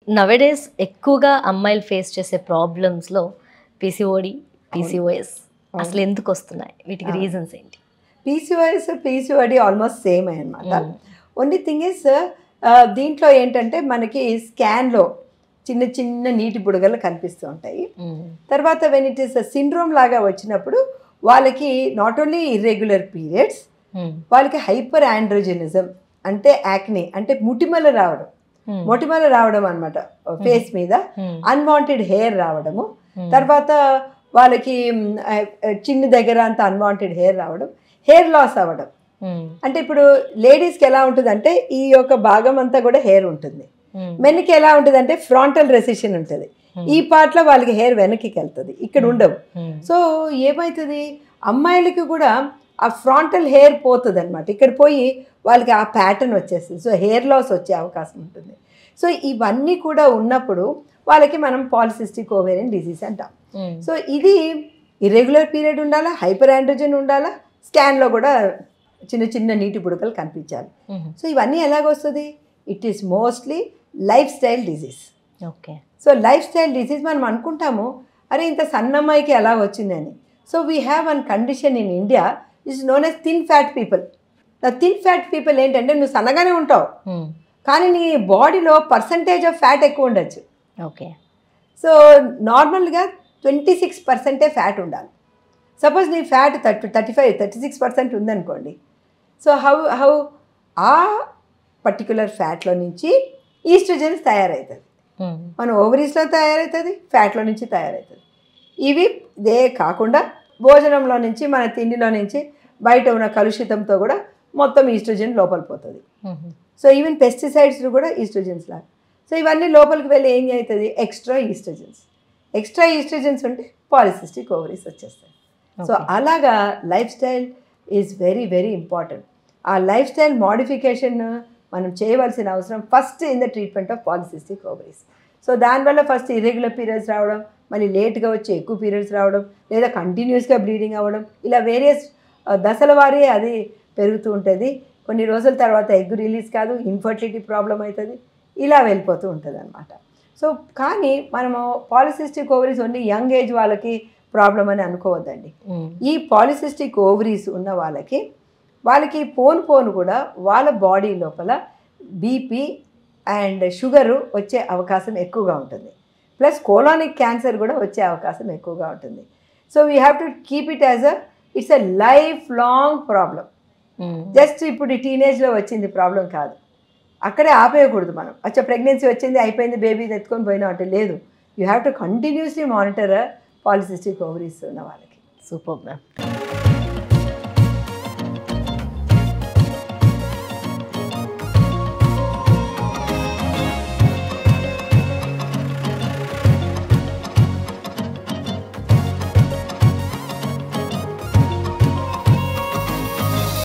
Nowadays ఎక్కువగా అమ్మాయిలు face చేసే ప్రాబ్లమ్స్లో పీసీఓడి, పీసీఓఎస్ అసలు ఎందుకు వస్తున్నాయి? వీటికి రీజన్స్ ఏంటి? పీసీఓఎస్ పీసీఓడి ఆల్మోస్ట్ సేమ్ అనమాట. ఓన్లీ థింగ్ ఇస్ దీంట్లో ఏంటంటే మనకి స్కాన్లో చిన్న చిన్న నీటి బుడగలు కనిపిస్తూ ఉంటాయి. తర్వాత వెన్ ఇట్ ఈస్ సిండ్రోమ్ లాగా వచ్చినప్పుడు వాళ్ళకి నాట్ ఓన్లీ ఇర్రెగ్యులర్ పీరియడ్స్, వాళ్ళకి హైపర్ ఆండ్రోజెనిజం అంటే యాక్ని అంటే మొటిమల రావడం అనమాట ఫేస్ మీద, అన్వాంటెడ్ హెయిర్ రావడము, తర్వాత వాళ్ళకి చిన్న దగ్గర అంత అన్వాంటెడ్ హెయిర్ రావడం, హెయిర్ లాస్ అవ్వడం. అంటే ఇప్పుడు లేడీస్కి ఎలా ఉంటుంది అంటే ఈ యొక్క భాగం అంతా కూడా హెయిర్ ఉంటుంది, మెన్కి ఎలా ఉంటుంది అంటే ఫ్రాంటల్ రెసిషన్ ఉంటుంది, ఈ పార్ట్లో వాళ్ళకి హెయిర్ వెనక్కి వెళ్తుంది, ఇక్కడ ఉండవు. సో ఏమవుతుంది, అమ్మాయిలకి కూడా ఆ ఫ్రాంటల్ హెయిర్ పోతుంది అనమాట, ఇక్కడ పోయి వాళ్ళకి ఆ ప్యాటర్న్ వచ్చేస్తుంది. సో హెయిర్ లాస్ వచ్చే అవకాశం ఉంటుంది. సో ఇవన్నీ కూడా ఉన్నప్పుడు వాళ్ళకి మనం పాలిసిస్టిక్ ఓవేరియన్ డిసీజ్ అంటాం. సో ఇది ఇర్రెగ్యులర్ పీరియడ్ ఉండాలా, హైపర్ ఆండ్రోజన్ ఉండాలా, స్కాన్లో కూడా చిన్న చిన్న నీటి బుడకలు కనిపించాలి. సో ఇవన్నీ ఎలాగొస్తుంది? It is mostly lifestyle disease. Okay. So lifestyle disease మనం అనుకుంటాము అరే ఇంత సన్నమ్మాయికి ఎలా వచ్చిందని. So we have one condition in India is known as thin fat people. Thin fat people ఏంటంటే నువ్వు సన్నగానే ఉంటావు కానీ నీ బాడీలో పర్సంటేజ్ ఆఫ్ ఫ్యాట్ ఎక్కువ ఉండొచ్చు. ఓకే. సో నార్మల్గా 26% ఫ్యాట్ ఉండాలి. సపోజ్ నీ ఫ్యాట్ 35-36% ఉందనుకోండి. సో హౌ ఆ పర్టికులర్ ఫ్యాట్లో నుంచి ఈస్ట్రోజన్స్ తయారవుతుంది. మన ఓవరీస్లో తయారవుతుంది, ఫ్యాట్లో నుంచి తయారవుతుంది. ఇవి ఇదే కాకుండా భోజనంలో నుంచి, మన తిండిలో నుంచి, బయట ఉన్న కలుషితంతో కూడా మొత్తం ఈస్ట్రోజన్ లోపల పోతుంది. సో ఈవెన్ పెస్టిసైడ్స్ కూడా ఈస్ట్రోజన్స్ లాగా. సో ఇవన్నీ లోపలికి వెళ్ళి ఏం అవుతుంది, ఎక్స్ట్రా ఈస్ట్రోజన్స్ ఉంటే పాలిసిస్టిక్ ఓవరీస్ వచ్చేస్తాయి. సో అలాగా life style is very very important. ఆ లైఫ్ స్టైల్ మోడిఫికేషన్ మనం చేయవలసిన అవసరం first in the treatment of polycystic ovaries. So దానివల్ల ఫస్ట్ ఇర్రెగ్యులర్ పీరియడ్స్ రావడం, మళ్ళీ లేట్గా వచ్చి ఎక్కువ పీరియడ్స్ రావడం, లేదా కంటిన్యూస్గా బ్లీడింగ్ అవ్వడం, ఇలా వేరియస్ దశల వారీ అది పెరుగుతూ ఉంటుంది. కొన్ని రోజుల తర్వాత ఎగ్ రిలీజ్ కాదు, ఇన్ఫర్టిలిటీ ప్రాబ్లం అవుతుంది, ఇలా వెళ్ళిపోతూ ఉంటుంది అనమాట. సో కానీ మనము polycystic ovaries only young age వాళ్ళకి ప్రాబ్లం అని అనుకోవద్దండి. ఈ పాలిసిస్టిక్ ఓవరీస్ ఉన్న వాళ్ళకి పోను కూడా వాళ్ళ బాడీ లోపల బీపీ అండ్ షుగరు వచ్చే అవకాశం ఎక్కువగా ఉంటుంది. ప్లస్ కోలానిక్ క్యాన్సర్ కూడా వచ్చే అవకాశం ఎక్కువగా ఉంటుంది. So we have to keep it as it's a life long problem. Just ఇప్పుడు టీనేజ్లో వచ్చింది ప్రాబ్లం కాదు, అక్కడే ఆపేయకూడదు మనం. అచ్చా ప్రెగ్నెన్సీ వచ్చింది అయిపోయింది బేబీని ఎత్తుకొని పోయినా అంటే లేదు, you have to continuously monitor polycystic ovaries ఉన్న వాళ్ళకి. Super ma'am.